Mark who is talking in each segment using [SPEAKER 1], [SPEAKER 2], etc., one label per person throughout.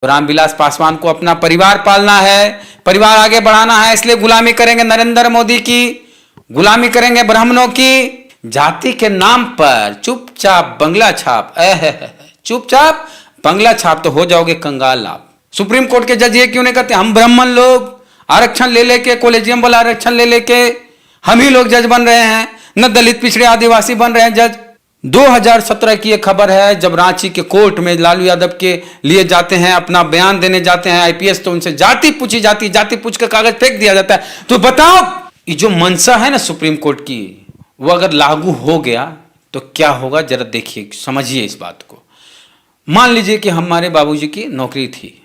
[SPEAKER 1] रामविलास पासवान को अपना परिवार पालना है, परिवार आगे बढ़ाना है, इसलिए गुलामी करेंगे नरेंद्र मोदी की, गुलामी करेंगे ब्राह्मणों की। जाति के नाम पर चुपचाप बंगला छाप, चुपचाप बंगला छाप तो हो जाओगे कंगाल आप। सुप्रीम कोर्ट के जज ये क्यों नहीं कहते हम ब्राह्मण लोग आरक्षण ले लेके, कॉलेजियम वाला आरक्षण ले लेके हम ही लोग जज बन रहे हैं, न दलित पिछड़े आदिवासी बन रहे हैं जज। 2017 की एक खबर है, जब रांची के कोर्ट में लालू यादव के लिए जाते हैं, अपना बयान देने जाते हैं आईपीएस, तो उनसे जाति पूछी जाती है, जाति पूछ कर कागज फेंक दिया जाता है। तो बताओ ये जो मंशा है ना सुप्रीम कोर्ट की, वो अगर लागू हो गया तो क्या होगा, जरा देखिए, समझिए इस बात को। मान लीजिए कि हमारे बाबूजी की नौकरी थी,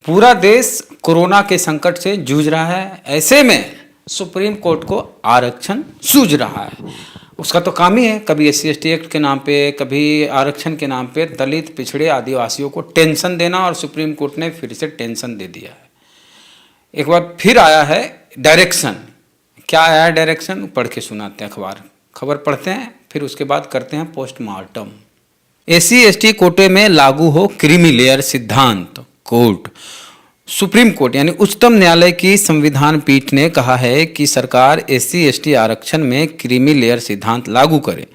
[SPEAKER 1] पूरा देश कोरोना के संकट से जूझ रहा है, ऐसे में सुप्रीम कोर्ट को आरक्षण सूझ रहा है। उसका तो काम ही है कभी एससी एसटी एक्ट के नाम पे, कभी आरक्षण के नाम पे दलित पिछड़े आदिवासियों को टेंशन देना, और सुप्रीम कोर्ट ने फिर से टेंशन दे दिया है। एक बार फिर आया है डायरेक्शन। क्या आया है डायरेक्शन, पढ़ के सुनाते हैं अखबार, खबर पढ़ते हैं, फिर उसके बाद करते हैं पोस्टमार्टम। एससी एसटी कोटे में लागू हो क्रीमी लेयर सिद्धांत। कोर्ट, सुप्रीम कोर्ट यानी उच्चतम न्यायालय की संविधान पीठ ने कहा है कि सरकार एससी एसटी आरक्षण में क्रीमी लेयर सिद्धांत लागू करे।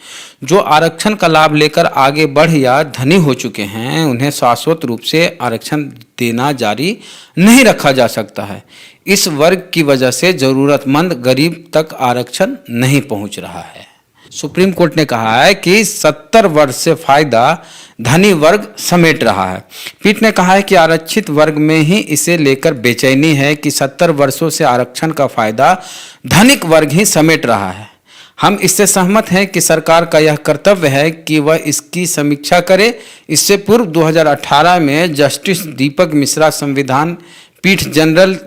[SPEAKER 1] जो आरक्षण का लाभ लेकर आगे बढ़ या धनी हो चुके हैं, उन्हें शाश्वत रूप से आरक्षण देना जारी नहीं रखा जा सकता है। इस वर्ग की वजह से जरूरतमंद गरीब तक आरक्षण नहीं पहुंच रहा है। सुप्रीम कोर्ट ने कहा है कि 70 वर्ष से फायदा धनी वर्ग समेट रहा है। पीठ ने कहा है कि आरक्षित वर्ग में ही इसे लेकर बेचैनी है कि 70 वर्षों से आरक्षण का फायदा धनिक वर्ग ही समेट रहा है। हम इससे सहमत हैं कि सरकार का यह कर्तव्य है कि वह इसकी समीक्षा करे। इससे पूर्व 2018 में जस्टिस दीपक मिश्रा संविधान पीठ जनरल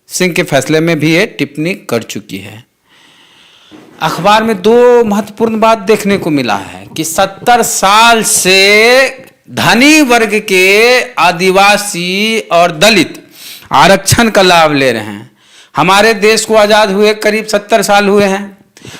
[SPEAKER 1] सिंह के फैसले में भी ये टिप्पणी कर चुकी है। अखबार में दो महत्वपूर्ण बात देखने को मिला है कि 70 साल से धनी वर्ग के आदिवासी और दलित आरक्षण का लाभ ले रहे हैं। हमारे देश को आजाद हुए करीब 70 साल हुए हैं।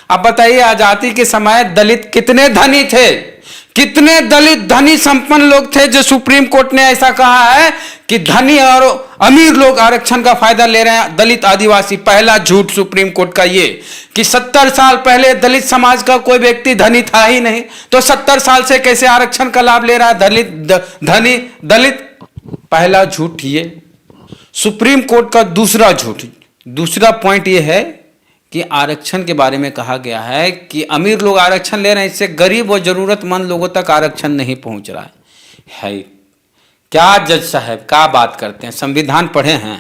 [SPEAKER 1] अब बताइए आजादी के समय दलित कितने धनी थे, कितने दलित धनी संपन्न लोग थे, जो सुप्रीम कोर्ट ने ऐसा कहा है कि धनी और अमीर लोग आरक्षण का फायदा ले रहे हैं, दलित आदिवासी। पहला झूठ सुप्रीम कोर्ट का ये कि 70 साल पहले दलित समाज का कोई व्यक्ति धनी था ही नहीं, तो 70 साल से कैसे आरक्षण का लाभ ले रहा है धनी दलित। पहला झूठ ये। सुप्रीम कोर्ट का दूसरा झूठ, दूसरा पॉइंट ये है कि आरक्षण के बारे में कहा गया है कि अमीर लोग आरक्षण ले रहे हैं, इससे गरीब और जरूरतमंद लोगों तक आरक्षण नहीं पहुंच रहा है। क्या जज साहब क्या बात करते हैं, संविधान पढ़े हैं,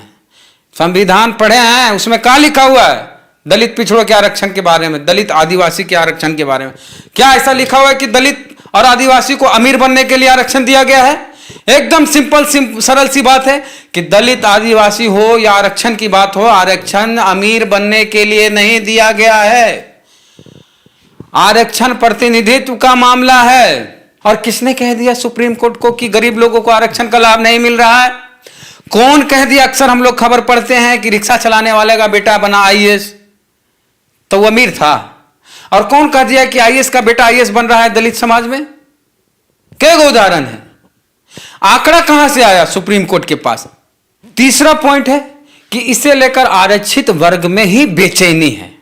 [SPEAKER 1] संविधान पढ़े हैं, उसमें क्या लिखा हुआ है दलित पिछड़ों के आरक्षण के बारे में, दलित आदिवासी के आरक्षण के बारे में? क्या ऐसा लिखा हुआ है कि दलित और आदिवासी को अमीर बनने के लिए आरक्षण दिया गया है? एकदम सिंपल सरल सी बात है कि दलित आदिवासी हो या आरक्षण की बात हो, आरक्षण अमीर बनने के लिए नहीं दिया गया है। आरक्षण प्रतिनिधित्व का मामला है। और किसने कह दिया सुप्रीम कोर्ट को कि गरीब लोगों को आरक्षण का लाभ नहीं मिल रहा है? कौन कह दिया? अक्सर हम लोग खबर पढ़ते हैं कि रिक्शा चलाने वाले का बेटा बना आईएएस, तो वो अमीर था। और कौन कह दिया कि आईएएस का बेटा आईएएस बन रहा है दलित समाज में? कई उदाहरण है। आंकड़ा कहां से आया सुप्रीम कोर्ट के पास? तीसरा पॉइंट है कि इसे लेकर आरक्षित वर्ग में ही बेचैनी है।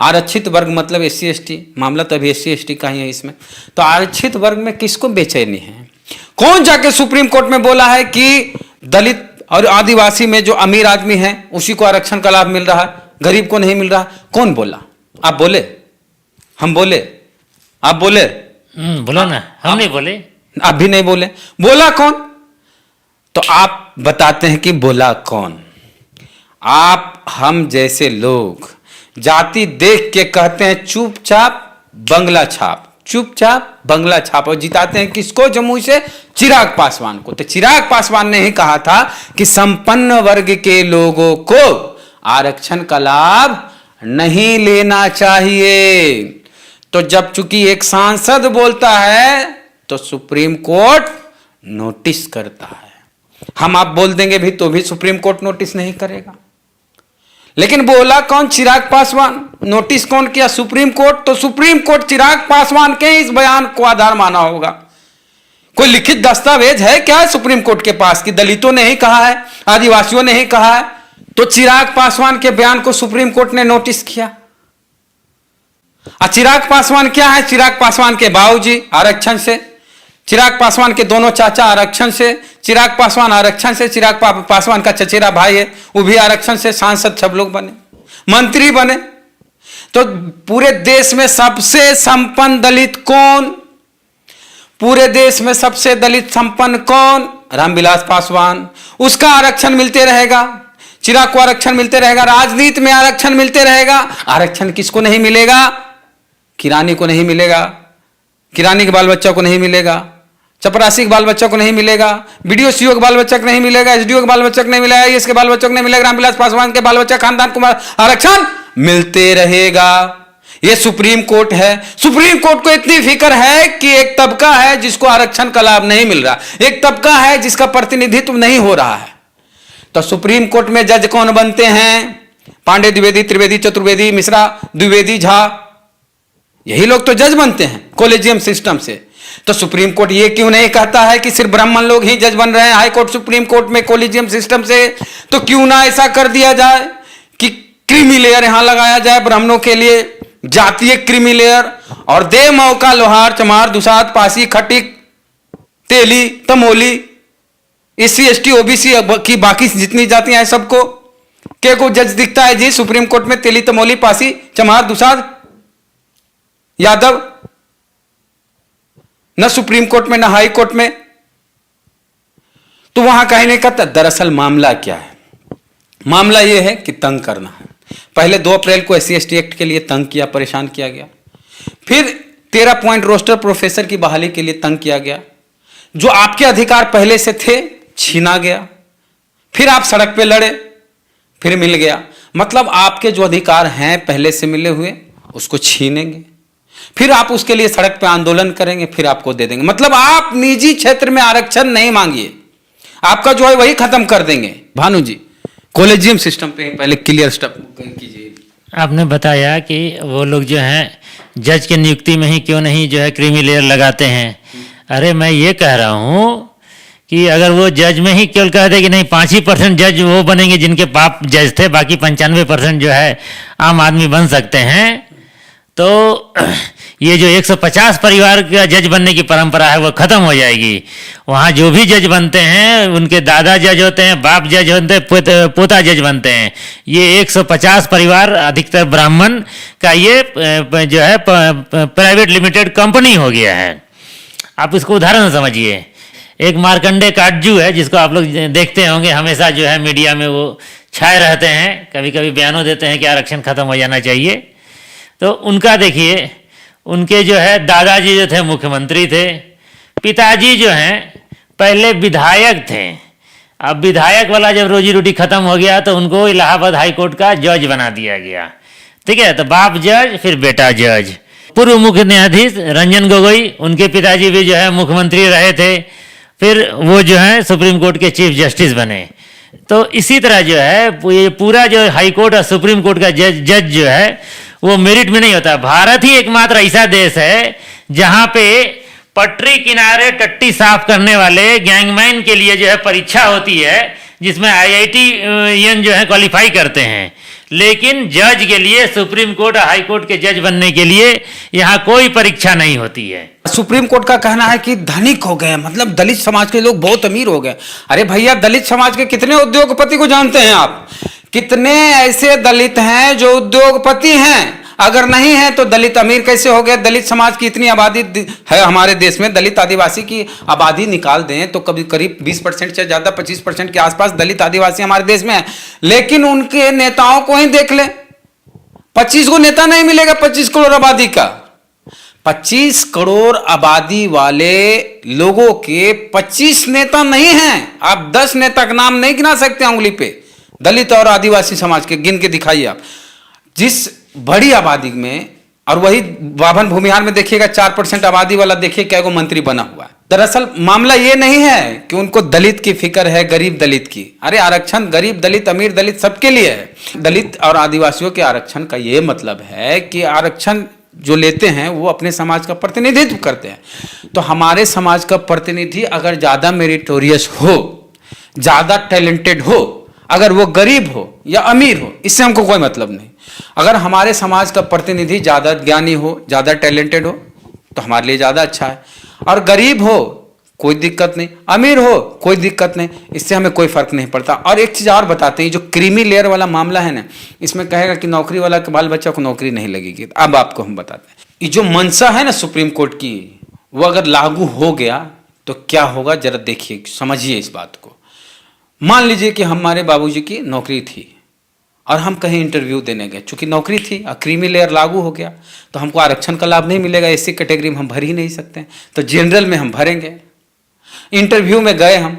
[SPEAKER 1] आरक्षित वर्ग मतलब एससी एसटी, मामला तो अभी एससी एसटी का ही है इसमें। तो आरक्षित वर्ग में किसको बेचैनी है? कौन जाके सुप्रीम कोर्ट में बोला है कि दलित और आदिवासी में जो अमीर आदमी है उसी को आरक्षण का लाभ मिल रहा है, गरीब को नहीं मिल रहा? कौन बोला? आप बोले? हम बोले? आप बोले?
[SPEAKER 2] बोलो ना, हम नहीं बोले।
[SPEAKER 1] आप भी नहीं बोले। बोला कौन? तो आप बताते हैं कि बोला कौन? आप हम जैसे लोग जाति देख के कहते हैं चुपचाप बंगला छाप, चुपचाप बंगला छाप, और जिताते हैं किसको? जमुई से चिराग पासवान को। तो चिराग पासवान ने ही कहा था कि संपन्न वर्ग के लोगों को आरक्षण का लाभ नहीं लेना चाहिए। तो जब चूंकि एक सांसद बोलता है तो सुप्रीम कोर्ट नोटिस करता है। हम आप बोल देंगे भी तो भी सुप्रीम कोर्ट नोटिस नहीं करेगा। लेकिन बोला कौन? चिराग पासवान। नोटिस कौन किया? Supreme court. तो सुप्रीम कोर्ट चिराग पासवान के इस बयान को आधार माना होगा कोई लिखित दस्तावेज है क्या सुप्रीम कोर्ट के पास कि दलितों ने ही कहा है, आदिवासियों ने ही कहा है? तो चिराग पासवान के बयान को सुप्रीम कोर्ट ने नोटिस किया। चिराग पासवान क्या है? चिराग पासवान के बाबूजी आरक्षण से, चिराग पासवान के दोनों चाचा आरक्षण से, चिराग पासवान आरक्षण से, चिराग पासवान का चचेरा भाई है वो भी आरक्षण से, सांसद सब लोग बने, मंत्री बने। तो पूरे देश में सबसे संपन्न दलित कौन? पूरे देश में सबसे दलित संपन्न कौन? रामविलास पासवान। उसका आरक्षण मिलते रहेगा, चिराग को आरक्षण मिलते रहेगा, राजनीति में आरक्षण मिलते रहेगा। आरक्षण किसको नहीं मिलेगा? किरानी को नहीं मिलेगा, किरानी के बाल बच्चा को नहीं मिलेगा, चपरासी के बाल बच्चा को नहीं मिलेगा, बीडीओ सीओ के बाल बच्चा को नहीं मिलेगा, एसडीओ के बाल बच्चा को नहीं मिलेगा, आईएएस के बाल बच्चा को नहीं मिलेगा। रामविलास पासवान के बाल बच्चा खानदान को आरक्षण मिलते रहेगा। यह सुप्रीम कोर्ट है। सुप्रीम कोर्ट को इतनी फिक्र है कि एक तबका है जिसको आरक्षण का लाभ नहीं मिल रहा, एक तबका है जिसका प्रतिनिधित्व नहीं हो रहा है। तो सुप्रीम कोर्ट में जज कौन बनते हैं? पांडे, द्विवेदी, त्रिवेदी, चतुर्वेदी, मिश्रा, द्विवेदी, झा, यही लोग तो जज बनते हैं कॉलेजियम सिस्टम से। तो सुप्रीम कोर्ट ये क्यों नहीं कहता है कि सिर्फ ब्राह्मण लोग ही जज बन रहे हैं हाई कोर्ट सुप्रीम कोर्ट में कॉलेजियम सिस्टम से? तो क्यों ना ऐसा कर दिया जाए कि क्रीमी लेयर यहां लगाया जाए ब्राह्मणों के लिए, जातीय क्रीमी लेयर, और दे मौका लोहार, चमार, दुसाध, पासी, खटिक, तेली, तमोली, एससी, एसटी, ओबीसी की बाकी जितनी जातियां हैं सबको। क्या को जज दिखता है जी सुप्रीम कोर्ट में? तेली, तमोली, पासी, चमार, दुसाध, यादव? न सुप्रीम कोर्ट में न हाई कोर्ट में। तो वहां कहने का दरअसल मामला क्या है? मामला यह है कि तंग करना है। पहले 2 अप्रैल को एससी एसटी एक्ट के लिए तंग किया, परेशान किया गया। फिर 13 पॉइंट रोस्टर प्रोफेसर की बहाली के लिए तंग किया गया। जो आपके अधिकार पहले से थे छीना गया। फिर आप सड़क पे लड़े, फिर मिल गया। मतलब आपके जो अधिकार हैं पहले से मिले हुए उसको छीनेंगे, फिर आप उसके लिए सड़क पे आंदोलन करेंगे, फिर आपको दे देंगे। मतलब आप निजी क्षेत्र में आरक्षण नहीं मांगिए, आपका जो है वही खत्म कर देंगे। भानु जी, कॉलेजियम सिस्टम पे पहले क्लियर स्टेप कीजिए।
[SPEAKER 2] आपने बताया कि वो लोग जो हैं जज की नियुक्ति में ही क्यों नहीं जो है क्रीमी लेयर लगाते हैं। अरे मैं ये कह रहा हूँ कि अगर वो जज में ही केवल कह दे कि नहीं 5% जज वो बनेंगे जिनके बाप जज थे, बाकी 95% जो है आम आदमी बन सकते हैं, तो ये जो 150 परिवार का जज बनने की परंपरा है वो खत्म हो जाएगी। वहाँ जो भी जज बनते हैं उनके दादा जज होते हैं, बाप जज होते हैं, पोता जज बनते हैं। ये 150 परिवार अधिकतर ब्राह्मण का ये जो है प्राइवेट लिमिटेड कंपनी हो गया है। आप इसको उदाहरण समझिए। एक मार्कंडे काटजू है जिसको आप लोग देखते होंगे, हमेशा जो है मीडिया में वो छाए रहते हैं, कभी कभी बयानों देते हैं कि आरक्षण खत्म हो जाना चाहिए। तो उनका देखिए, उनके जो है दादाजी जो थे मुख्यमंत्री थे, पिताजी जो हैं पहले विधायक थे। अब विधायक वाला जब रोजी रोटी खत्म हो गया तो उनको इलाहाबाद हाई कोर्ट का जज बना दिया गया। ठीक है, तो बाप जज फिर बेटा जज। पूर्व मुख्य न्यायाधीश रंजन गोगोई, उनके पिताजी भी जो है मुख्यमंत्री रहे थे, फिर वो जो है सुप्रीम कोर्ट के चीफ जस्टिस बने। तो इसी तरह जो है ये पूरा जो हाई कोर्ट और सुप्रीम कोर्ट का जज जो है वो मेरिट में नहीं होता। भारत ही एकमात्र ऐसा देश है जहां पे पटरी किनारे टट्टी साफ करने वाले गैंगमैन के लिए जो है परीक्षा होती है, जिसमें IITian जो है क्वालिफाई करते हैं, लेकिन जज के लिए सुप्रीम कोर्ट और हाई कोर्ट के जज बनने के लिए यहाँ कोई परीक्षा नहीं होती है।
[SPEAKER 1] सुप्रीम कोर्ट का कहना है कि धनिक हो गए, मतलब दलित समाज के लोग बहुत अमीर हो गए। अरे भैया, दलित समाज के कितने उद्योगपति को जानते हैं आप? कितने ऐसे दलित हैं जो उद्योगपति हैं? अगर नहीं है तो दलित अमीर कैसे हो गए? दलित समाज की इतनी आबादी है हमारे देश में, दलित आदिवासी की आबादी निकाल दें तो कभी करीब 20% से ज्यादा 25% के आसपास दलित आदिवासी हमारे देश में है। लेकिन उनके नेताओं को ही देख ले, 25 को नेता नहीं मिलेगा 25 करोड़ आबादी का। 25 करोड़ आबादी वाले लोगों के 25 नेता नहीं हैं। आप 10 नेता का नाम नहीं गिना सकते उंगली पे, दलित और आदिवासी समाज के गिन के दिखाइए आप। जिस बड़ी आबादी में, और वही बाभन भूमिहार में देखिएगा 4% आबादी वाला, देखिए क्या को मंत्री बना हुआ है। दरअसल मामला ये नहीं है कि उनको दलित की फिक्र है, गरीब दलित की। अरे आरक्षण गरीब दलित, अमीर दलित सबके लिए है। दलित और आदिवासियों के आरक्षण का ये मतलब है कि आरक्षण जो लेते हैं वो अपने समाज का प्रतिनिधित्व करते हैं। तो हमारे समाज का प्रतिनिधि अगर ज़्यादा मेरिटोरियस हो, ज़्यादा टैलेंटेड हो, अगर वो गरीब हो या अमीर हो, इससे हमको कोई मतलब नहीं। अगर हमारे समाज का प्रतिनिधि ज़्यादा ज्ञानी हो, ज़्यादा टैलेंटेड हो, तो हमारे लिए ज़्यादा अच्छा है। और गरीब हो कोई दिक्कत नहीं, अमीर हो कोई दिक्कत नहीं, इससे हमें कोई फर्क नहीं पड़ता। और एक चीज़ और बताते हैं, जो क्रीमी लेयर वाला मामला है ना, इसमें कहेगा कि नौकरी वाला के बाल बच्चा को नौकरी नहीं लगेगी। अब आपको हम बताते हैं, ये जो मंशा है ना सुप्रीम कोर्ट की, वो अगर लागू हो गया तो क्या होगा, जरा देखिए, समझिए इस बात को। मान लीजिए कि हमारे बाबूजी की नौकरी थी और हम कहीं इंटरव्यू देने गए, चूंकि नौकरी थी और क्रीमी लेयर लागू हो गया तो हमको आरक्षण का लाभ नहीं मिलेगा, एससी कैटेगरी में हम भर ही नहीं सकते, तो जनरल में हम भरेंगे। इंटरव्यू में गए हम,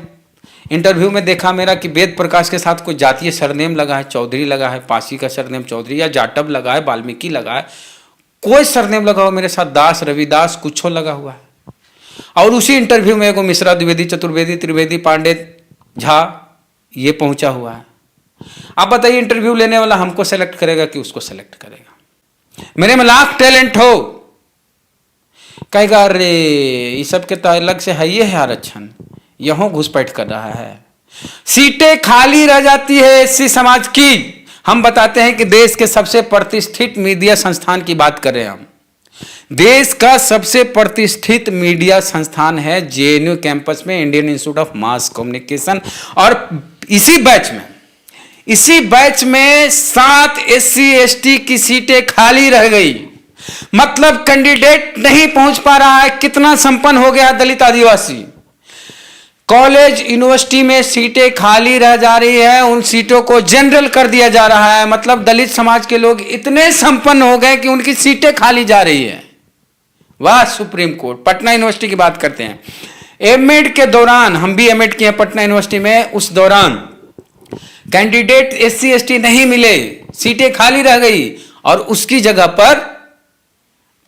[SPEAKER 1] इंटरव्यू में देखा मेरा कि वेद प्रकाश के साथ कोई जातीय सरनेम लगा है, चौधरी लगा है, पासी का सरनेम चौधरी, या जाटव लगा है, वाल्मीकि लगा है, कोई सरनेम लगा हुआ, मेरे साथ दास, रविदास, कुछ लगा हुआ है। और उसी इंटरव्यू में एगो मिश्रा, द्विवेदी, चतुर्वेदी, त्रिवेदी, पांडे, झा, ये पहुंचा हुआ है। आप बताइए, इंटरव्यू लेने वाला हमको सेलेक्ट करेगा कि उसको सेलेक्ट करेगा? मेरे में लाख टैलेंट हो, कहेगा अरे ये सब के तो अलग से है, ये है आरक्षण, यहों घुसपैठ कर रहा है। सीटें खाली रह जाती है एससी समाज की। हम बताते हैं कि देश के सबसे प्रतिष्ठित मीडिया संस्थान की बात कर रहे हैं हम। देश का सबसे प्रतिष्ठित मीडिया संस्थान है जेएनयू कैंपस में Indian institute of mass communication, और इसी बैच में 7 एससी एसटी की सीटें खाली रह गई। मतलब कैंडिडेट नहीं पहुंच पा रहा है। कितना संपन्न हो गया दलित आदिवासी। कॉलेज यूनिवर्सिटी में सीटें खाली रह जा रही है, उन सीटों को जनरल कर दिया जा रहा है। मतलब दलित समाज के लोग इतने संपन्न हो गए कि उनकी सीटें खाली जा रही है। वाह सुप्रीम कोर्ट। पटना यूनिवर्सिटी की बात करते हैं, एमएड के दौरान, हम भी एमएड किए पटना यूनिवर्सिटी में, उस दौरान कैंडिडेट एससी एसटी नहीं मिले, सीटें खाली रह गई और उसकी जगह पर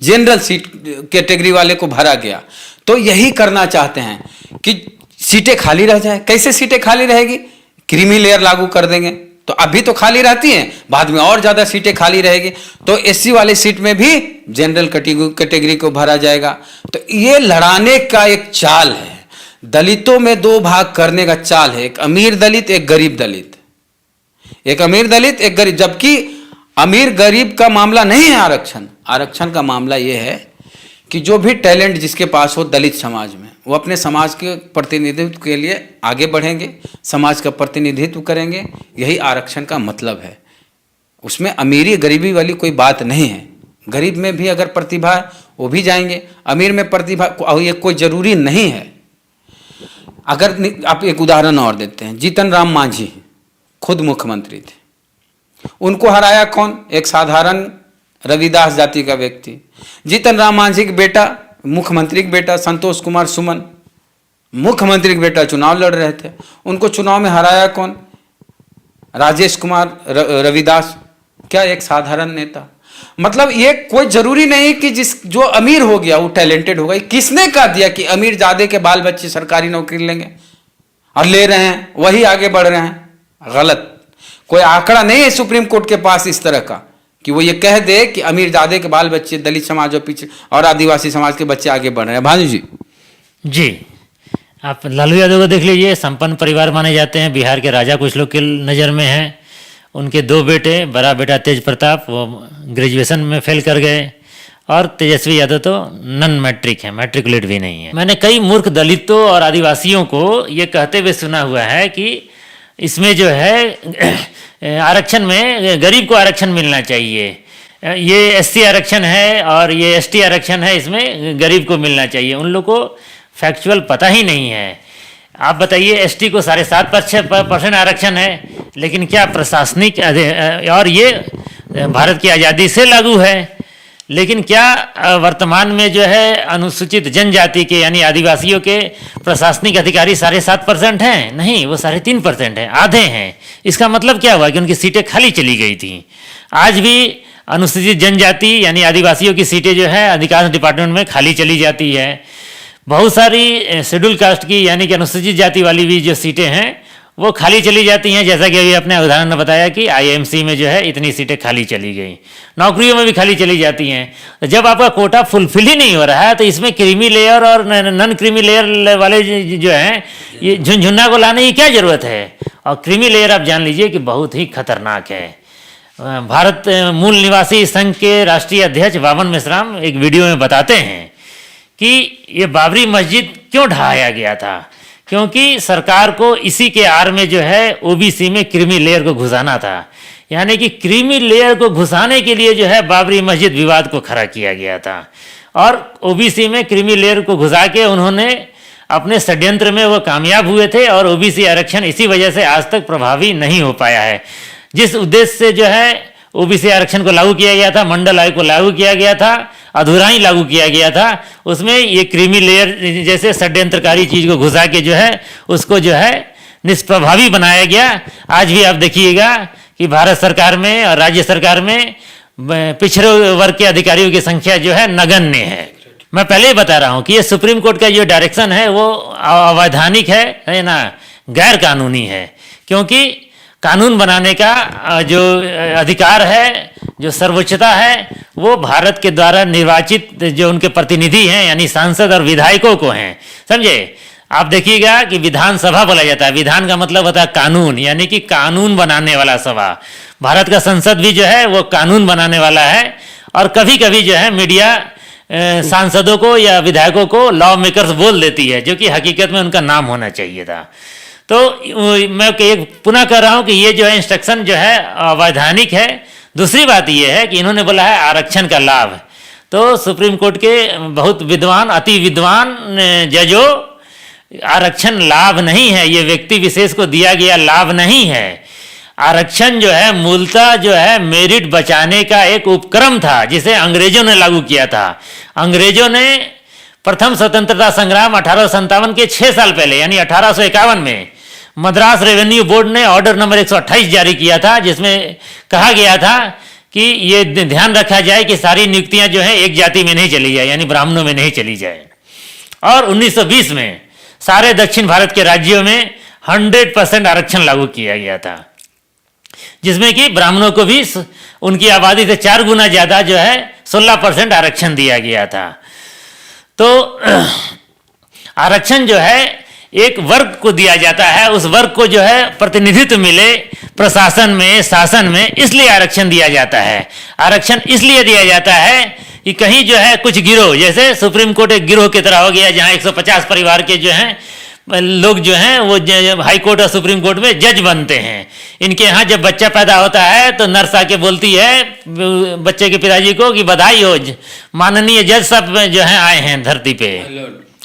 [SPEAKER 1] जनरल सीट कैटेगरी वाले को भरा गया। तो यही करना चाहते हैं कि सीटें खाली रह जाए। कैसे सीटें खाली रहेगी? क्रीमी लेयर लागू कर देंगे तो अभी तो खाली रहती हैं, बाद में और ज्यादा सीटें खाली रहेगी, तो एससी वाले सीट में भी जनरल कैटेगरी को भरा जाएगा। तो ये लड़ाने का एक चाल है, दलितों में 2 भाग करने का चाल है, एक अमीर दलित, एक गरीब दलित, एक अमीर दलित, एक गरीब। जबकि अमीर गरीब का मामला नहीं है आरक्षण। आरक्षण का मामला यह है कि जो भी टैलेंट जिसके पास हो दलित समाज में, वो अपने समाज के प्रतिनिधित्व के लिए आगे बढ़ेंगे, समाज का प्रतिनिधित्व करेंगे। यही आरक्षण का मतलब है। उसमें अमीरी गरीबी वाली कोई बात नहीं है। गरीब में भी अगर प्रतिभा है वो भी जाएंगे, अमीर में प्रतिभा ये कोई जरूरी नहीं है। अगर आप एक उदाहरण और देते हैं, जीतन राम मांझी खुद मुख्यमंत्री थे, उनको हराया कौन? एक साधारण रविदास जाति का व्यक्ति। जीतन राम मांझी के बेटा, मुख्यमंत्री के बेटा संतोष कुमार सुमन, मुख्यमंत्री के बेटा चुनाव लड़ रहे थे, उनको चुनाव में हराया कौन? राजेश कुमार रविदास, क्या एक साधारण नेता। मतलब ये कोई जरूरी नहीं कि जो अमीर हो गया वो टैलेंटेड होगा। किसने कह दिया कि अमीर जादे के बाल बच्चे सरकारी नौकरी लेंगे? और ले रहे हैं, वही आगे बढ़ रहे हैं। गलत। कोई आंकड़ा नहीं है सुप्रीम कोर्ट के पास इस तरह का कि वो ये कह दे कि अमीर जादे के बाल बच्चे, दलित समाज और पीछे और आदिवासी समाज के बच्चे आगे बढ़ रहे हैं। भानु जी,
[SPEAKER 2] आप लालू यादव को देख लीजिए, संपन्न परिवार माने जाते हैं, बिहार के राजा कुछ लोग की नज़र में हैं। उनके 2 बेटे, बड़ा बेटा तेज प्रताप वो ग्रेजुएशन में फेल कर गए, और तेजस्वी यादव तो नन मैट्रिक है, मैट्रिकुलेट भी नहीं है। मैंने कई मूर्ख दलितों और आदिवासियों को ये कहते हुए सुना हुआ है कि इसमें जो है आरक्षण में गरीब को आरक्षण मिलना चाहिए, ये एससी आरक्षण है और ये एसटी आरक्षण है, इसमें गरीब को मिलना चाहिए। उन लोग को फैक्चुअल पता ही नहीं है। आप बताइए, एसटी को 7.5% आरक्षण है, लेकिन क्या प्रशासनिक, और ये भारत की आज़ादी से लागू है, लेकिन क्या वर्तमान में जो है अनुसूचित जनजाति के यानी आदिवासियों के प्रशासनिक अधिकारी 7.5% हैं? नहीं, वो 3.5% हैं, आधे हैं। इसका मतलब क्या हुआ कि उनकी सीटें खाली चली गई थी। आज भी अनुसूचित जनजाति यानी आदिवासियों की सीटें जो है अधिकांश डिपार्टमेंट में खाली चली जाती है। बहुत सारी शेड्यूल कास्ट की यानी कि अनुसूचित जाति वाली भी जो सीटें हैं वो खाली चली जाती हैं। जैसा कि अभी आपने उदाहरण में बताया कि आईएमसी में जो है इतनी सीटें खाली चली गई, नौकरियों में भी खाली चली जाती हैं। तो जब आपका कोटा फुलफिल ही नहीं हो रहा है तो इसमें क्रीमी लेयर और नॉन क्रीमी लेयर वाले जो हैं ये झुनझुना को लाने की क्या ज़रूरत है। और क्रीमी लेयर आप जान लीजिए कि बहुत ही खतरनाक है। भारत मूल निवासी संघ के राष्ट्रीय अध्यक्ष बावन मेश्राम एक वीडियो में बताते हैं कि ये बाबरी मस्जिद क्यों ढहाया गया था, क्योंकि सरकार को इसी के आड़ में जो है ओबीसी में क्रीमी लेयर को घुसाना था। यानी कि क्रीमी लेयर को घुसाने के लिए जो है बाबरी मस्जिद विवाद को खड़ा किया गया था और ओबीसी में क्रीमी लेयर को घुसा के उन्होंने अपने षड्यंत्र में वो कामयाब हुए थे और ओबीसी आरक्षण इसी वजह से आज तक प्रभावी नहीं हो पाया है। जिस उद्देश्य से जो है ओबीसी आरक्षण को लागू किया गया था, मंडल आयोग को लागू किया गया था, अधूरा ही लागू किया गया था, उसमें ये क्रीमी लेयर जैसे षड्यंत्रकारी चीज़ को घुसा के जो है उसको जो है निष्प्रभावी बनाया गया। आज भी आप देखिएगा कि भारत सरकार में और राज्य सरकार में पिछड़े वर्ग के अधिकारियों की संख्या जो है नगण्य है। मैं पहले ही बता रहा हूँ कि ये सुप्रीम कोर्ट का जो डायरेक्शन है वो अवैधानिक है ना, गैर कानूनी है। क्योंकि कानून बनाने का जो अधिकार है, जो सर्वोच्चता है, वो भारत के द्वारा निर्वाचित जो उनके प्रतिनिधि हैं यानी सांसद और विधायकों को हैं। समझे? आप देखिएगा कि विधानसभा बोला जाता है, विधान का मतलब होता है कानून, यानी कि कानून बनाने वाला सभा। भारत का संसद भी जो है वो कानून बनाने वाला है। और कभी कभी जो है मीडिया सांसदों को या विधायकों को लॉ मेकर्स बोल देती है, जो कि हकीकत में उनका नाम होना चाहिए था। तो मैं पुनः कह रहा हूं कि ये जो है इंस्ट्रक्शन जो है अवैधानिक है। दूसरी बात ये है कि इन्होंने बोला है आरक्षण का लाभ। तो सुप्रीम कोर्ट के बहुत विद्वान, अति विद्वान जजों, आरक्षण लाभ नहीं है, ये व्यक्ति विशेष को दिया गया लाभ नहीं है। आरक्षण जो है मूलतः जो है मेरिट बचाने का एक उपक्रम था जिसे अंग्रेजों ने लागू किया था। अंग्रेजों ने प्रथम स्वतंत्रता संग्राम 1857 के 6 साल पहले यानी 1851 में मद्रास रेवेन्यू बोर्ड ने ऑर्डर नंबर 128 जारी किया था, जिसमें कहा गया था कि ये ध्यान रखा जाए कि सारी नियुक्तियां जो है एक जाति में नहीं चली जाए, यानी ब्राह्मणों में नहीं चली जाए। और 1920 में सारे दक्षिण भारत के राज्यों में 100% आरक्षण लागू किया गया था, जिसमें कि ब्राह्मणों को भी उनकी आबादी से 4 गुना ज़्यादा जो है 16% आरक्षण दिया गया था। तो आरक्षण जो है एक वर्ग को दिया जाता है, उस वर्ग को जो है प्रतिनिधित्व मिले प्रशासन में, शासन में, इसलिए आरक्षण दिया जाता है। आरक्षण इसलिए दिया जाता है कि कहीं जो है कुछ गिरोह, जैसे सुप्रीम कोर्ट एक गिरोह की तरह हो गया जहां 150 परिवार के जो हैं लोग जो हैं वो हाई कोर्ट और सुप्रीम कोर्ट में जज बनते हैं। इनके यहाँ जब बच्चा पैदा होता है तो नर्स आके बोलती है बच्चे के पिताजी को कि बधाई हो, माननीय जज साहब जो हैं आए हैं धरती पे,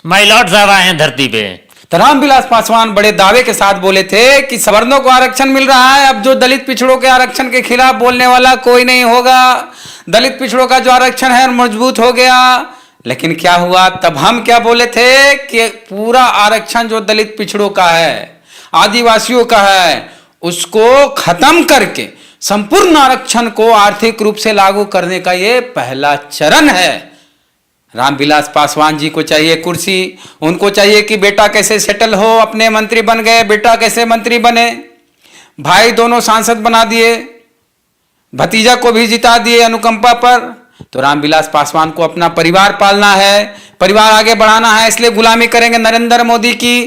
[SPEAKER 2] माय लॉर्ड साहब आए हैं धरती पे।
[SPEAKER 1] तो रामविलास पासवान बड़े दावे के साथ बोले थे कि सवर्णों को आरक्षण मिल रहा है, अब जो दलित पिछड़ों के आरक्षण के खिलाफ बोलने वाला कोई नहीं होगा, दलित पिछड़ों का जो आरक्षण है मजबूत हो गया। लेकिन क्या हुआ, तब हम क्या बोले थे कि पूरा आरक्षण जो दलित पिछड़ों का है, आदिवासियों का है, उसको खत्म करके संपूर्ण आरक्षण को आर्थिक रूप से लागू करने का ये पहला चरण है। रामविलास पासवान जी को चाहिए कुर्सी, उनको चाहिए कि बेटा कैसे सेटल हो, अपने मंत्री बन गए, बेटा कैसे मंत्री बने, भाई दोनों सांसद बना दिए, भतीजा को भी जिता दिए अनुकंपा पर। तो रामविलास पासवान को अपना परिवार पालना है, परिवार आगे बढ़ाना है, इसलिए गुलामी करेंगे नरेंद्र मोदी की,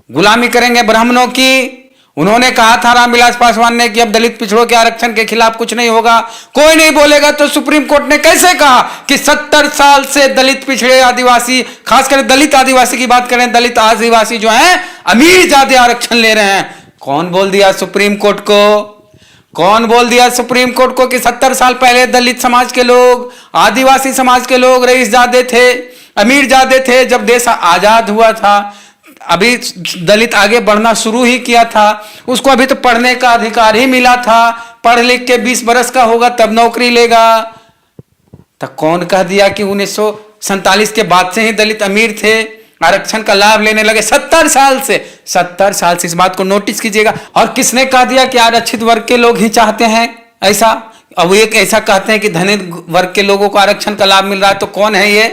[SPEAKER 1] गुलामी करेंगे ब्राह्मणों की। उन्होंने कहा था रामविलास पासवान ने कि अब दलित पिछड़ों के आरक्षण के खिलाफ कुछ नहीं होगा, कोई नहीं बोलेगा। तो सुप्रीम कोर्ट ने कैसे कहा कि 70 साल से दलित पिछड़े आदिवासी, खासकर दलित आदिवासी की बात करें, दलित आदिवासी जो हैं अमीर ज्यादा आरक्षण ले रहे हैं। कौन बोल दिया सुप्रीम कोर्ट को, कौन बोल दिया सुप्रीम कोर्ट को कि 70 साल पहले दलित समाज के लोग, आदिवासी समाज के लोग रईस ज्यादा थे, अमीर ज्यादा थे। जब देश आजाद हुआ था, अभी दलित आगे बढ़ना शुरू ही किया था, उसको अभी तो पढ़ने का अधिकार ही मिला था, पढ़ लिख के 20 बरस का होगा तब नौकरी लेगा। तो कौन कह दिया कि 1947 के बाद से ही दलित अमीर थे, आरक्षण का लाभ लेने लगे? 70 साल से, 70 साल से, इस बात को नोटिस कीजिएगा। और किसने कह दिया कि आरक्षित वर्ग के लोग ही चाहते हैं ऐसा? अब एक ऐसा कहते हैं कि धनिक वर्ग के लोगों को आरक्षण का लाभ मिल रहा है। तो कौन है ये,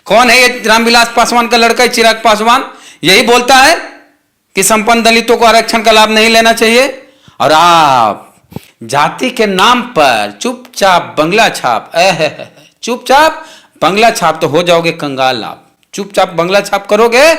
[SPEAKER 1] कौन है ये? रामविलास पासवान का लड़का चिराग पासवान यही बोलता है कि संपन्न दलितों को आरक्षण का लाभ नहीं लेना चाहिए, और आप जाति के नाम पर चुपचाप बंगला छाप, चुपचाप बंगला छाप तो हो जाओगे कंगाल आप। चुपचाप बंगला छाप करोगे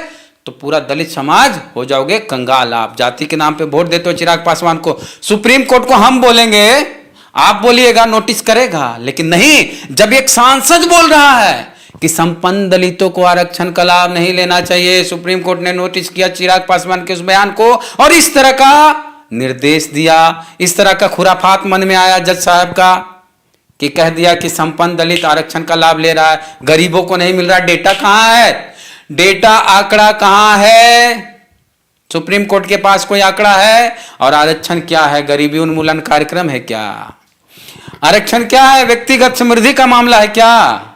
[SPEAKER 1] तो पूरा दलित समाज हो जाओगे कंगाल आप। जाति के नाम पे वोट देते हो चिराग पासवान को। सुप्रीम कोर्ट को हम बोलेंगे, आप बोलिएगा, नोटिस करेगा, लेकिन नहीं, जब एक सांसद बोल रहा है कि संपन्न दलितों को आरक्षण का लाभ नहीं लेना चाहिए, सुप्रीम कोर्ट ने नोटिस किया चिराग पासवान के उस बयान को और इस तरह का निर्देश दिया, इस तरह का खुराफात मन में आया जज साहब का कि कह दिया कि संपन्न दलित आरक्षण का लाभ ले रहा है, गरीबों को नहीं मिल रहा। डेटा कहां है? डेटा आंकड़ा कहां है? सुप्रीम कोर्ट के पास कोई आंकड़ा है? और आरक्षण क्या है? गरीबी उन्मूलन कार्यक्रम है क्या? आरक्षण क्या है? व्यक्तिगत समृद्धि का मामला है क्या?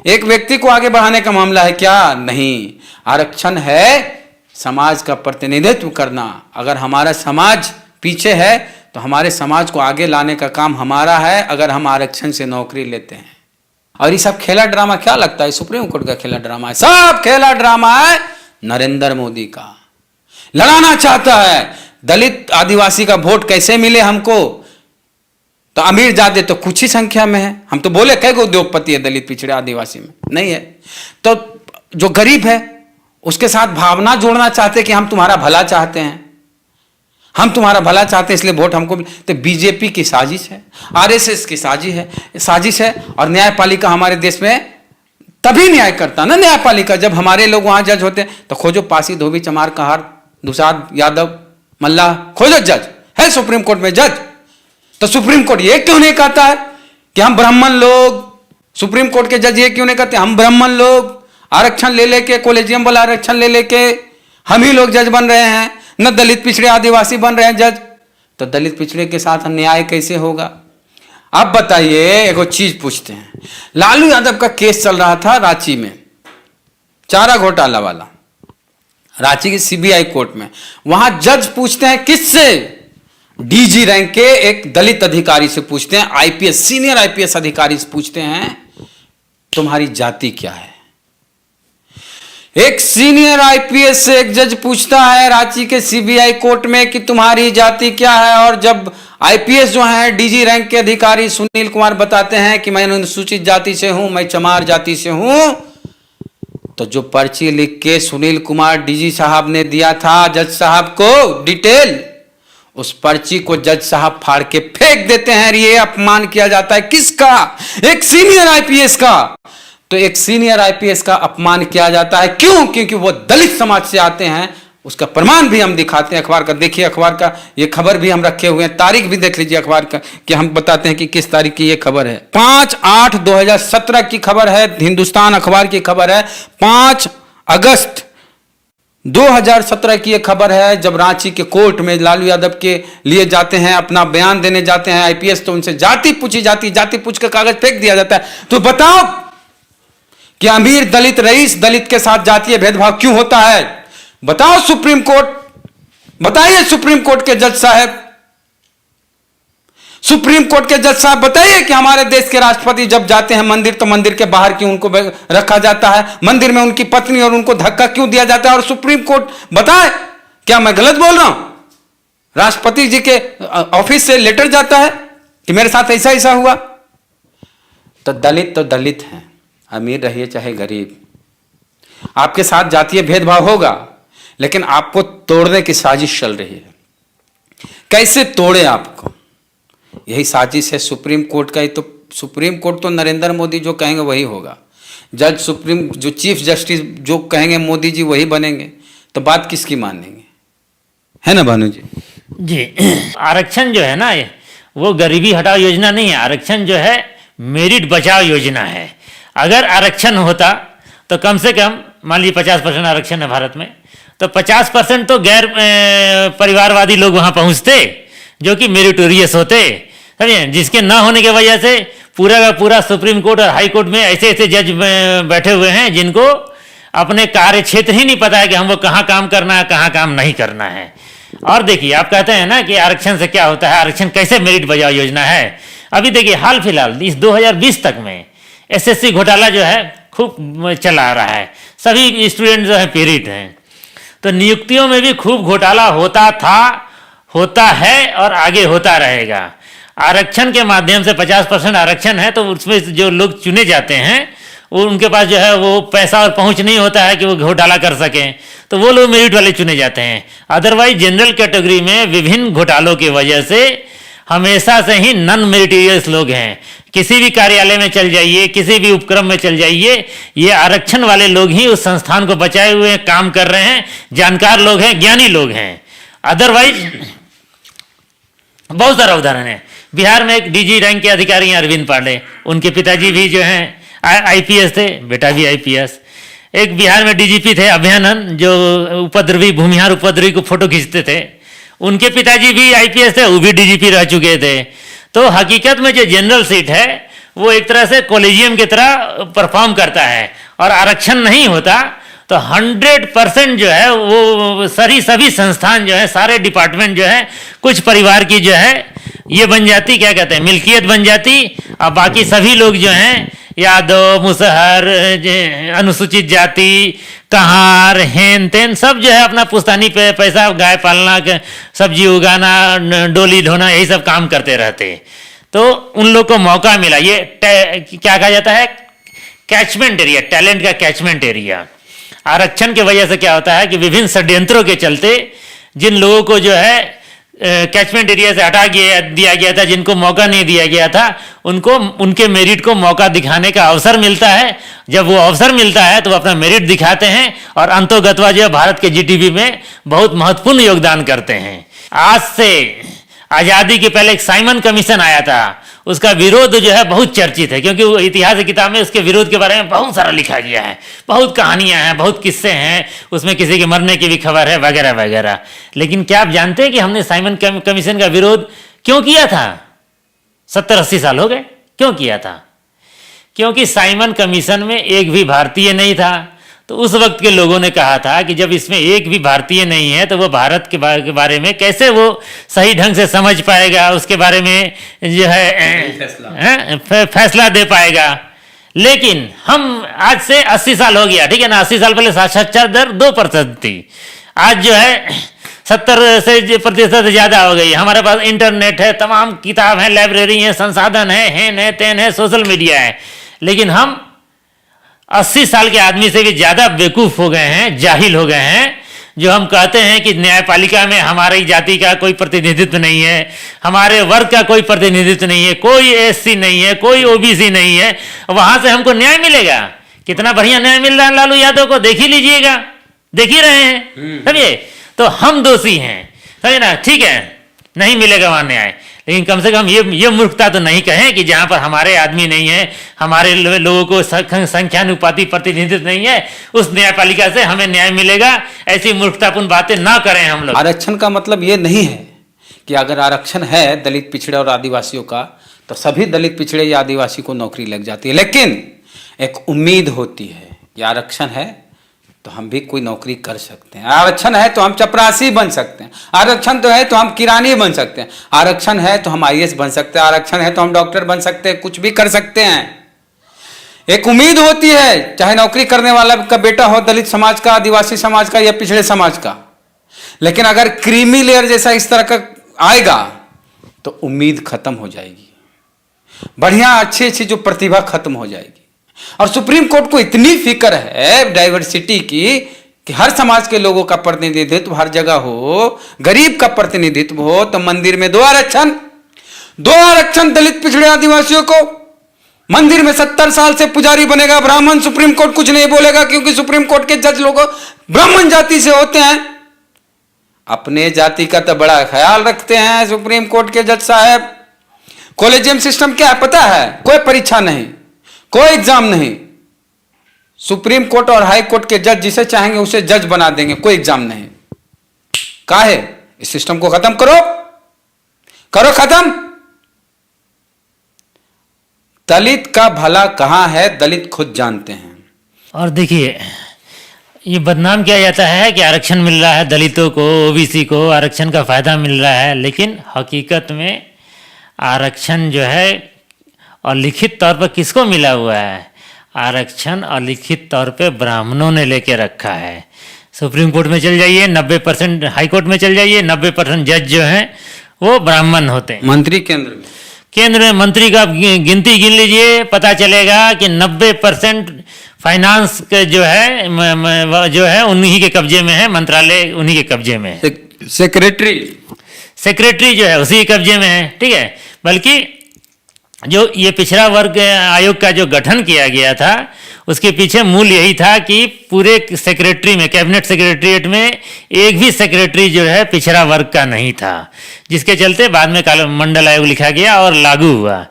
[SPEAKER 1] एक व्यक्ति को आगे बढ़ाने का मामला है क्या? नहीं, आरक्षण है समाज का प्रतिनिधित्व करना। अगर हमारा समाज पीछे है तो हमारे समाज को आगे लाने का काम हमारा है, अगर हम आरक्षण से नौकरी लेते हैं। और ये सब खेला ड्रामा क्या लगता है? सुप्रीम कोर्ट का खेला ड्रामा है, सब खेला ड्रामा है नरेंद्र मोदी का। लड़ाना चाहता है दलित आदिवासी का वोट कैसे मिले हमको, तो अमीर ज्यादा तो कुछ ही संख्या में है। हम तो बोले कई गो उद्योगपति है दलित पिछड़े आदिवासी में, नहीं है। तो जो गरीब है उसके साथ भावना जोड़ना चाहते कि हम तुम्हारा भला चाहते हैं, हम तुम्हारा भला चाहते हैं इसलिए वोट हमको। तो बीजेपी की साजिश है, आरएसएस की साजिश है। और न्यायपालिका हमारे देश में तभी न्याय करता ना, न्यायपालिका जब हमारे लोग वहां जज होते हैं। तो खोजो पासी, धोबी, चमार, कहार, दुसाद, यादव, मल्ला, खोजो जज है सुप्रीम कोर्ट में जज। तो सुप्रीम कोर्ट ये क्यों नहीं कहता है कि हम ब्राह्मण लोग, सुप्रीम कोर्ट के जज ये क्यों नहीं कहते हम ब्राह्मण लोग आरक्षण ले लेके, कोलेजियम वाला आरक्षण ले लेके हम ही लोग जज बन रहे हैं, न दलित पिछड़े आदिवासी बन रहे हैं जज। तो दलित पिछड़े के साथ न्याय कैसे होगा? अब बताइए, एक चीज पूछते हैं। लालू यादव का केस चल रहा था रांची में, चारा घोटाला वाला, रांची की सीबीआई कोर्ट में। वहां जज पूछते हैं किससे? डीजी रैंक के एक दलित अधिकारी से पूछते हैं, आईपीएस, सीनियर आईपीएस अधिकारी से पूछते हैं तुम्हारी जाति क्या है। एक सीनियर आईपीएस से एक जज पूछता है रांची के सीबीआई कोर्ट में कि तुम्हारी जाति क्या है। और जब आईपीएस जो है डीजी रैंक के अधिकारी सुनील कुमार बताते हैं कि मैं अनुसूचित जाति से हूं, मैं चमार जाति से हूं, तो जो पर्ची लिख के सुनील कुमार डीजी साहब ने दिया था जज साहब को डिटेल, उस पर्ची को जज साहब फाड़ के फेंक देते हैं। ये अपमान किया जाता है किसका? एक सीनियर आईपीएस का। तो एक सीनियर आईपीएस का अपमान किया जाता है, क्यों? क्योंकि वो दलित समाज से आते हैं। उसका प्रमाण भी हम दिखाते हैं अखबार का। देखिए अखबार का ये खबर भी हम रखे हुए हैं, तारीख भी देख लीजिए अखबार का कि हम बताते हैं कि किस तारीख की ये खबर है। 5/8/2017 की खबर है, हिंदुस्तान अखबार की खबर है। 5 अगस्त 2017 की ये खबर है, जब रांची के कोर्ट में लालू यादव के लिए जाते हैं, अपना बयान देने जाते हैं आईपीएस, तो उनसे जाति पूछी जाती, जाति पूछ कर कागज फेंक दिया जाता है। तो बताओ कि अमीर दलित रईस दलित के साथ जातीय भेदभाव क्यों होता है? बताओ सुप्रीम कोर्ट, बताइए सुप्रीम कोर्ट के जज साहब, सुप्रीम कोर्ट के जज साहब बताइए कि हमारे देश के राष्ट्रपति जब जाते हैं मंदिर, तो मंदिर के बाहर क्यों उनको रखा जाता है? मंदिर में उनकी पत्नी और उनको धक्का क्यों दिया जाता है? और सुप्रीम कोर्ट बताए, क्या मैं गलत बोल रहा हूं? राष्ट्रपति जी के ऑफिस से लेटर जाता है कि मेरे साथ ऐसा ऐसा हुआ। तो दलित हैं, अमीर रहिए चाहे गरीब, आपके साथ जातीय भेदभाव होगा, लेकिन आपको तोड़ने की साजिश चल रही है। कैसे तोड़े आपको? यही साजिश है सुप्रीम कोर्ट का। तो सुप्रीम कोर्ट तो नरेंद्र मोदी जो कहेंगे वही होगा। जज सुप्रीम जो चीफ जस्टिस जो कहेंगे मोदी जी वही बनेंगे। तो बात किसकी मानेंगे? है ना भानु जी?
[SPEAKER 2] जी, आरक्षण जो है ना, वो गरीबी हटाओ योजना नहीं है। आरक्षण जो है मेरिट बचाओ योजना है। अगर आरक्षण होता तो कम से कम मान लीजिए 50% आरक्षण है भारत में, तो 50% तो गैर परिवारवादी लोग वहाँ पहुँचते जो कि मेरिटोरियस होते, समझे, जिसके ना होने की वजह से पूरा का पूरा सुप्रीम कोर्ट और हाई कोर्ट में ऐसे ऐसे जज बैठे हुए हैं जिनको अपने कार्य क्षेत्र ही नहीं पता है कि हमको कहाँ काम करना है, कहाँ काम नहीं करना है। और देखिए, आप कहते हैं ना कि आरक्षण से क्या होता है, आरक्षण कैसे मेरिट बचाओ योजना है। अभी देखिए हाल फिलहाल इस 2020 तक में एसएससी घोटाला जो है खूब चला आ रहा है, सभी स्टूडेंट जो है पीड़ित हैं। तो नियुक्तियों में भी खूब घोटाला होता था, होता है और आगे होता रहेगा। आरक्षण के माध्यम से 50% आरक्षण है तो उसमें जो लोग चुने जाते हैं वो उनके पास जो है वो पैसा और पहुंच नहीं होता है कि वो घोटाला कर सकें, तो वो लोग मेरिट वाले चुने जाते हैं। अदरवाइज जनरल कैटेगरी में विभिन्न घोटालों की वजह से हमेशा से ही नॉन मेरिटोरियस लोग हैं। किसी भी कार्यालय में चल जाइए, किसी भी उपक्रम में चल जाइए, ये आरक्षण वाले लोग ही उस संस्थान को बचाए हुए काम कर रहे हैं, जानकार लोग हैं, ज्ञानी लोग हैं। अदरवाइज बहुत सारा उदाहरण है। बिहार में एक डीजी रैंक के अधिकारी हैं अरविंद पांडे, उनके पिताजी भी जो हैं आईपीएस थे, बेटा भी आईपीएस। एक बिहार में डीजीपी थे अभयानंद, जो उपद्रवी भूमिहार उपद्रवी को फोटो खींचते थे, उनके पिताजी भी आईपीएस थे, वो भी डीजीपी रह चुके थे। तो हकीकत में जो जनरल सीट है वो एक तरह से कॉलेजियम की तरह परफॉर्म करता है, और आरक्षण नहीं होता तो 100% जो है वो सभी संस्थान जो है, सारे डिपार्टमेंट जो है कुछ परिवार की जो है ये बन जाती, क्या कहते हैं, मिल्कियत बन जाती। और बाकी सभी लोग जो हैं यादव, मुसहर, अनुसूचित जाति, कहार, हेन तेन सब जो है अपना पुश्तैनी पे पैसा, गाय पालना, सब्जी उगाना, डोली ढोना, यही सब काम करते रहते। तो उन लोग को मौका मिला, ये क्या कहा जाता है, कैचमेंट एरिया, टैलेंट का कैचमेंट एरिया। आरक्षण की वजह से क्या होता है कि विभिन्न षड्यंत्रों के चलते जिन लोगों को जो है कैचमेंट एरिया से हटा दिया गया था, जिनको मौका नहीं दिया गया था, उनको उनके मेरिट को मौका दिखाने का अवसर मिलता है। जब वो अवसर मिलता है तो वो अपना मेरिट दिखाते हैं और अंतोगत्वा जो है भारत के जीडीपी में बहुत महत्वपूर्ण योगदान करते हैं। आज से आज़ादी के पहले एक साइमन कमीशन आया था, उसका विरोध जो है बहुत चर्चित है, क्योंकि वो इतिहास की किताब में उसके विरोध के बारे में बहुत सारा लिखा गया है, बहुत कहानियां हैं, बहुत किस्से हैं, उसमें किसी के मरने की भी खबर है वगैरह वगैरह। लेकिन क्या आप जानते हैं कि हमने साइमन कमीशन का विरोध क्यों किया था? 70-80 साल हो गए। क्यों किया था? क्योंकि साइमन कमीशन में एक भी भारतीय नहीं था। तो उस वक्त के लोगों ने कहा था कि जब इसमें एक भी भारतीय नहीं है तो वो भारत के बारे में कैसे वो सही ढंग से समझ पाएगा, उसके बारे में जो है फैसला दे पाएगा। लेकिन हम आज से 80 साल हो गया, ठीक है ना, 80 साल पहले साक्षरता दर 2% थी, आज जो है 70% से ज़्यादा हो गई। हमारे पास इंटरनेट है, तमाम किताब है, लाइब्रेरी है, संसाधन है, तेन है, सोशल मीडिया है। लेकिन हम 80 साल के आदमी से भी ज़्यादा बेवकूफ़ हो गए हैं, जाहिल हो गए हैं, जो हम कहते हैं कि न्यायपालिका में हमारी जाति का कोई प्रतिनिधित्व नहीं है, हमारे वर्ग का कोई प्रतिनिधित्व नहीं है, कोई एससी नहीं है, कोई ओबीसी नहीं है, वहाँ से हमको न्याय मिलेगा। कितना बढ़िया न्याय मिल रहा है लालू यादव को, देख ही लीजिएगा, देख ही रहे हैं, समझे। तो हम दोषी हैं, समझे ना, ठीक है, नहीं मिलेगा वहाँ न्याय। लेकिन कम से कम ये मूर्खता तो नहीं कहें कि जहाँ पर हमारे आदमी नहीं है, हमारे लोगों को संख्यानुपाती प्रतिनिधित्व नहीं है, उस न्यायपालिका से हमें न्याय मिलेगा। ऐसी मूर्खतापूर्ण बातें ना करें हम लोग।
[SPEAKER 1] आरक्षण का मतलब ये नहीं है कि अगर आरक्षण है दलित, पिछड़े और आदिवासियों का तो सभी दलित, पिछड़े या आदिवासी को नौकरी लग जाती है। लेकिन एक उम्मीद होती है कि आरक्षण है तो हम भी कोई नौकरी कर सकते हैं, आरक्षण है तो हम चपरासी बन सकते हैं, आरक्षण तो है तो हम किरानी बन सकते हैं, आरक्षण है तो हम आईएएस बन सकते हैं, आरक्षण है तो हम डॉक्टर बन सकते हैं, कुछ भी कर सकते हैं। एक उम्मीद होती है, चाहे नौकरी करने वाला का बेटा हो दलित समाज का, आदिवासी समाज का या पिछड़े समाज का। लेकिन अगर क्रीमी लेयर जैसा इस तरह का आएगा तो उम्मीद खत्म हो जाएगी, बढ़िया अच्छी अच्छी जो प्रतिभा खत्म हो जाएगी। और सुप्रीम कोर्ट को इतनी फिक्र है डाइवर्सिटी की कि हर समाज के लोगों का प्रतिनिधित्व हर जगह हो, गरीब का प्रतिनिधित्व हो, तो मंदिर में 2 आरक्षण दलित, पिछड़े, आदिवासियों को। मंदिर में 70 साल से पुजारी बनेगा ब्राह्मण, सुप्रीम कोर्ट कुछ नहीं बोलेगा, क्योंकि सुप्रीम कोर्ट के जज लोग ब्राह्मण जाति से होते हैं। अपने जाति का तो बड़ा ख्याल रखते हैं सुप्रीम कोर्ट के जज साहब। कॉलेजियम सिस्टम क्या है पता है? कोई परीक्षा नहीं, कोई एग्जाम नहीं। सुप्रीम कोर्ट और हाई कोर्ट के जज जिसे चाहेंगे उसे जज बना देंगे, कोई एग्जाम नहीं। काहे? इस सिस्टम को खत्म करो खत्म। दलित का भला कहां है दलित खुद जानते हैं।
[SPEAKER 2] और देखिए, ये बदनाम किया जाता है कि आरक्षण मिल रहा है दलितों को, ओबीसी को आरक्षण का फायदा मिल रहा है, लेकिन हकीकत में आरक्षण जो है और लिखित तौर पर किसको मिला हुआ है? आरक्षण और लिखित तौर पे ब्राह्मणों ने लेके रखा है। सुप्रीम कोर्ट में चल जाइए 90% हाई कोर्ट में चल जाइए 90% जज जो हैं वो ब्राह्मण होते हैं।
[SPEAKER 1] मंत्री केंद्र में
[SPEAKER 2] मंत्री का गिनती गिन लीजिए, पता चलेगा कि 90% फाइनेंस के जो है उन्हीं के कब्जे में है, मंत्रालय उन्हीं के कब्जे में है, सेक्रेटरी जो है उसी के कब्जे में है। ठीक है, बल्कि जो ये पिछड़ा वर्ग आयोग का जो गठन किया गया था उसके पीछे मूल यही था कि पूरे सेक्रेटरी में, कैबिनेट सेक्रेटरीट में एक भी सेक्रेटरी जो है पिछड़ा वर्ग का नहीं था, जिसके चलते बाद में मंडल आयोग लिखा गया और लागू हुआ।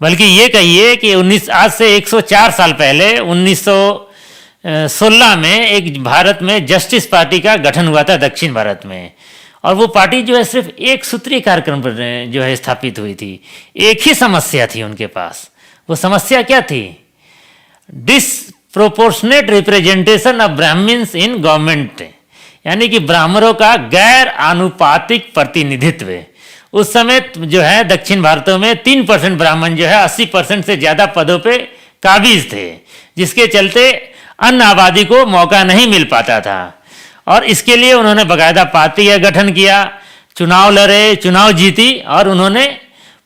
[SPEAKER 2] बल्कि ये कहिए कि आज से 104 साल पहले 1916 में एक भारत में जस्टिस पार्टी का गठन हुआ था दक्षिण भारत में, और वो पार्टी जो है सिर्फ एक सूत्रीय कार्यक्रम पर जो है स्थापित हुई थी। एक ही समस्या थी उनके पास, वो समस्या क्या थी? Disproportionate representation of Brahmins in government, यानी कि ब्राह्मणों का गैर आनुपातिक प्रतिनिधित्व। उस समय जो है दक्षिण भारत में 3% ब्राह्मण जो है 80% से ज़्यादा पदों पे काबिज थे, जिसके चलते अन्य आबादी को मौका नहीं मिल पाता था। और इसके लिए उन्होंने बाकायदा पार्टी का गठन किया, चुनाव लड़े, चुनाव जीती, और उन्होंने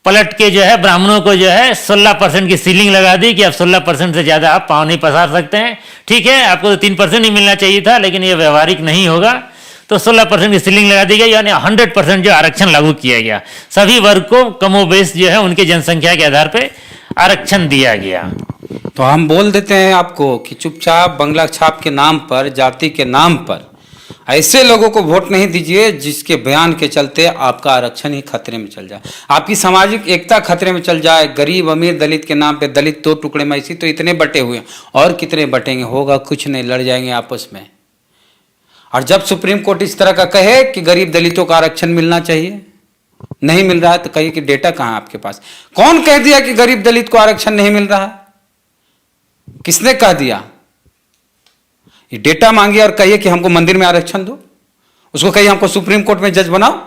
[SPEAKER 2] पलट के जो है ब्राह्मणों को जो है 16% की सीलिंग लगा दी कि अब 16% से ज़्यादा आप पाँव नहीं पसार सकते हैं। ठीक है, आपको तो 3% ही मिलना चाहिए था, लेकिन ये व्यवहारिक नहीं होगा, तो 16% की सीलिंग लगा दी गई, यानी 100% जो आरक्षण लागू किया गया। सभी वर्ग को कमोबेश जो है उनकी जनसंख्या के आधार पर आरक्षण दिया गया।
[SPEAKER 1] तो हम बोल देते हैं आपको कि चुपचाप बंगला छाप के नाम पर, जाति के नाम पर ऐसे लोगों को वोट नहीं दीजिए जिसके बयान के चलते आपका आरक्षण ही खतरे में चल जाए, आपकी सामाजिक एकता खतरे में चल जाए। गरीब अमीर दलित के नाम पे दलित 2 टुकड़े में ऐसी तो इतने बटे हुए हैं, और कितने बटेंगे? होगा कुछ नहीं, लड़ जाएंगे आपस में। और जब सुप्रीम कोर्ट इस तरह का कहे कि गरीब दलितों का आरक्षण मिलना चाहिए, नहीं मिल रहा है, तो कहिए कि डेटा कहाँ है आपके पास? कौन कह दिया कि गरीब दलित को आरक्षण नहीं मिल रहा? किसने कह दिया? ये डेटा मांगिए और कहिए कि हमको मंदिर में आरक्षण दो, उसको कहिए हमको सुप्रीम कोर्ट में जज बनाओ,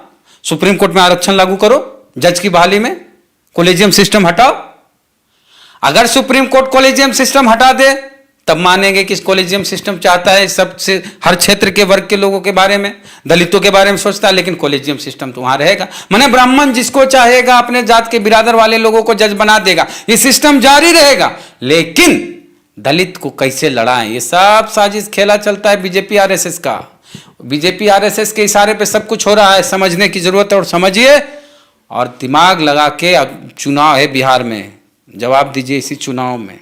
[SPEAKER 1] सुप्रीम कोर्ट में आरक्षण लागू करो, जज की बहाली में कॉलेजियम सिस्टम हटाओ। अगर सुप्रीम कोर्ट कॉलेजियम सिस्टम हटा दे तब मानेंगे कि कॉलेजियम सिस्टम चाहता है सबसे हर क्षेत्र के वर्ग के लोगों के बारे में, दलितों के बारे में सोचता है, लेकिन कॉलेजियम सिस्टम तो वहां रहेगा। माने ब्राह्मण जिसको चाहेगा अपने जात के बिरादर वाले लोगों को जज बना देगा, ये सिस्टम जारी रहेगा। लेकिन दलित को कैसे लड़ाएं, ये सब साजिश खेला चलता है बीजेपी आरएसएस का। बीजेपी आरएसएस के इशारे पे सब कुछ हो रहा है, समझने की जरूरत है और समझिए, और दिमाग लगा के। चुनाव है बिहार में, जवाब दीजिए इसी चुनाव में,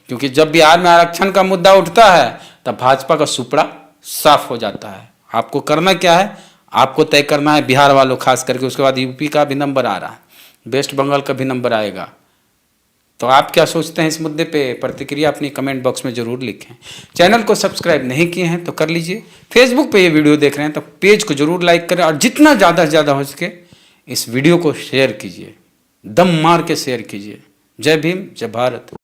[SPEAKER 1] क्योंकि जब बिहार में आरक्षण का मुद्दा उठता है तब भाजपा का सुपड़ा साफ हो जाता है। आपको करना क्या है? आपको तय करना है बिहार वालों खास करके, उसके बाद यूपी का भी नंबर आ रहा है, वेस्ट बंगाल का भी नंबर आएगा। तो आप क्या सोचते हैं इस मुद्दे पे? प्रतिक्रिया अपनी कमेंट बॉक्स में जरूर लिखें। चैनल को सब्सक्राइब नहीं किए हैं तो कर लीजिए। फेसबुक पे ये वीडियो देख रहे हैं तो पेज को जरूर लाइक करें, और जितना ज़्यादा से ज़्यादा हो सके इस वीडियो को शेयर कीजिए, दम मार के शेयर कीजिए। जय भीम, जय भारत।